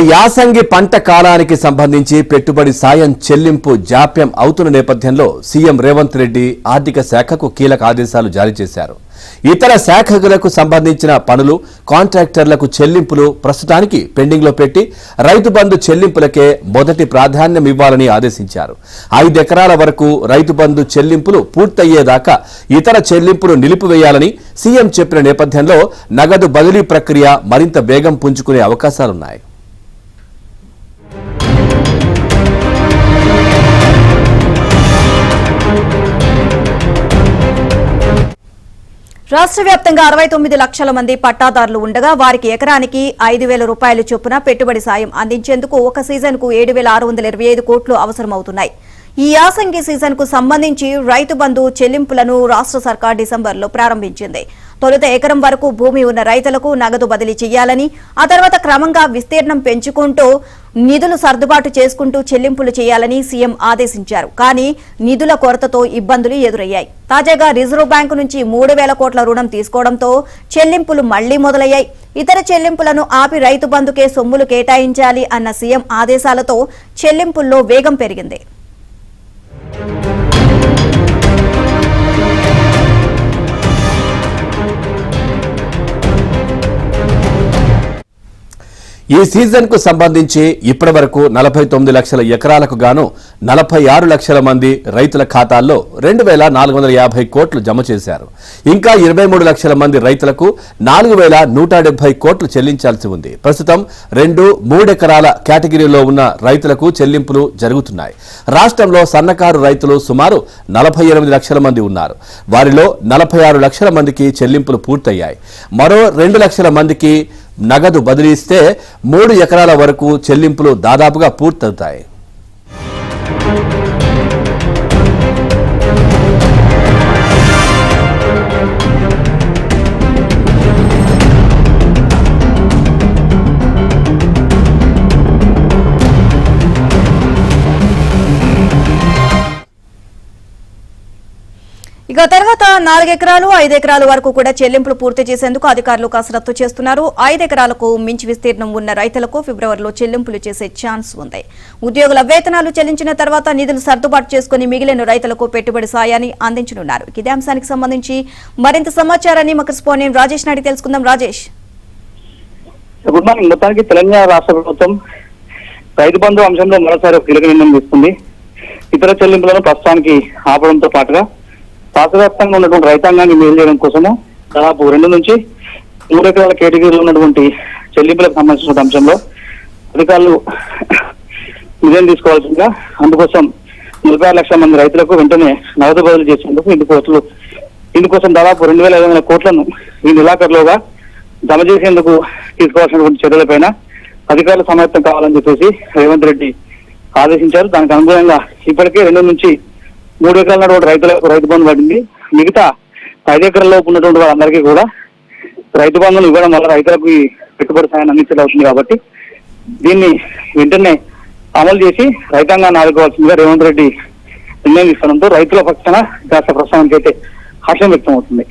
యాసంగి పంట కాలానికి సంబంధించి పెట్టుబడి సాయం చెల్లింపు జాప్యం అవుతున్న నేపథ్యంలో సీఎం రేవంత్ రెడ్డి ఆర్థిక శాఖకు కీలక ఆదేశాలు జారీ చేశారు. ఇతర శాఖలకు సంబంధించిన పనులు, కాంట్రాక్టర్లకు చెల్లింపులు ప్రస్తుతానికి పెండింగ్లో పెట్టి రైతు బంధు చెల్లింపులకే మొదటి ప్రాధాన్యం ఇవ్వాలని ఆదేశించారు. 5 ఎకరాల వరకు రైతు బంధు చెల్లింపులు పూర్తయ్యేదాకా ఇతర చెల్లింపులు నిలిపివేయాలని సీఎం చెప్పిన నేపథ్యంలో నగదు బదిలీ ప్రక్రియ మరింత వేగం పుంజుకునే అవకాశాలున్నాయి. రాష్ట్ర వ్యాప్తంగా 69 లక్షల మంది పట్టాదారులు ఉండగా వారికి ఎకరానికి 5,000 రూపాయల చొప్పున పెట్టుబడి సాయం అందించేందుకు ఒక సీజన్కు 7,625 కోట్లు అవసరమవుతున్నాయి. ఈ యాసంగి సీజన్కు సంబంధించి రైతు బంధు చెల్లింపులను రాష్ట్ర సర్కార్ డిసెంబర్లో ప్రారంభించింది. తొలుత ఎకరం వరకు భూమి ఉన్న రైతులకు నగదు బదిలీ చేయాలని, ఆ తర్వాత క్రమంగా విస్తీర్ణం పెంచుకుంటూ నిధులు సర్దుబాటు చేసుకుంటూ చెల్లింపులు చేయాలని సీఎం ఆదేశించారు. కానీ నిధుల కొరతతో ఇబ్బందులు ఎదురయ్యాయి. తాజాగా రిజర్వ్ బ్యాంకు నుంచి 3,000 కోట్ల రుణం తీసుకోవడంతో చెల్లింపులు మళ్లీ మొదలయ్యాయి. ఇతర చెల్లింపులను ఆపి రైతు బంధుకే సొమ్ములు కేటాయించాలి అన్న సీఎం ఆదేశాలతో చెల్లింపుల్లో వేగం పెరిగింది. ఈ సీజన్ కు సంబంధించి ఇప్పటి వరకు 49 లక్షల ఎకరాలకు గాను 46 లక్షల మంది రైతుల ఖాతాల్లో 2,450 కోట్లు జమ చేశారు. ఇంకా 23 లక్షల మంది రైతులకు 4,170 కోట్లు చెల్లించాల్సి ఉంది. ప్రస్తుతం 2-3 ఎకరాల కేటగిరీలో ఉన్న రైతులకు చెల్లింపులు జరుగుతున్నాయి. రాష్ట్రంలో సన్నకారు రైతులు సుమారు 48 లక్షల మంది ఉన్నారు. వారిలో 46 లక్షల మందికి చెల్లింపులు పూర్తయ్యాయి. మరో 2 లక్షల మందికి నగదు బదిలీ ఇస్తే 3 ఎకరాల వరకు చెల్లింపులు దాదాపుగా పూర్తవుతాయి. ఇక తర్వాత 4 ఎకరాలు 5 ఎకరాల వరకు కూడా చెల్లింపులు పూర్తి చేసేందుకు అధికారులు కసరత్తు చేస్తున్నారు. 5 ఎకరాలకు మించి విస్తీర్ణం ఉన్న రైతులకు ఫిబ్రవరిలో చెల్లింపులు చేసే ఛాన్స్ ఉంది. ఉద్యోగుల వేతనాలు చెల్లించిన తర్వాత నిధులు సర్దుబాటు చేసుకుని మిగిలిన రైతులకు పెట్టుబడి సాయాన్ని అందించనున్నారు. ఇదే అంశానికి సంబంధించి మరింత సమాచారాన్ని మా కరెస్పాండెంట్ రాజేష్ నాయుడు తెలుసుకుందాం. Rajesh, good morning. మొత్తానికి తెలంగాణ రాష్ట్ర ప్రభుత్వం రైతు బంధు అంశంలో మరోసారి కీలక నిర్ణయం తీసుకుంది. ఇతర చెల్లింపులను ప్రస్తుతానికి ఆపడంతో పాటుగా రాష్ట్ర వ్యాప్తంగా ఉన్నటువంటి రైతాంగాన్ని మేలు చేయడం కోసము దాదాపు 2 నుంచి 3 ఎకరాల కేటగిరీలో ఉన్నటువంటి చెల్లింపులకు సంబంధించిన అంశంలో అధికారులు నిర్ణయం తీసుకోవాల్సిందిగా, అందుకోసం 46 లక్షల మంది రైతులకు వెంటనే నగదు బదిలీ చేసేందుకు ఇందుకోసం దాదాపు 2,500 కోట్లను ఈ నెలాఖరులోగా జమ చేసేందుకు తీసుకోవాల్సినటువంటి చర్యలపైన అధికారులు సమాయత్తం కావాలని చెప్పేసి రేవంత్ రెడ్డి ఆదేశించారు. దానికి అనుగుణంగా ఇప్పటికే 2 నుంచి 3 ఎకరాల ఉన్నటువంటి రైతులకు రైతు బంధు పడింది. మిగతా 5 ఎకరాల్లో ఉన్నటువంటి వాళ్ళందరికీ కూడా రైతు బంధులు ఇవ్వడం వల్ల రైతులకు ఈ పెట్టుబడి సాయాన్ని అందించడం అవుతుంది. కాబట్టి దీన్ని వెంటనే అమలు చేసి రైతాంగాన్ని ఆదుకోవాల్సిందిగా రేవంత్ రెడ్డి నిర్ణయం తీసుకోవడంతో రైతుల పక్షాన కాస్త ప్రస్తుతానికి అయితే హర్షం వ్యక్తం అవుతుంది.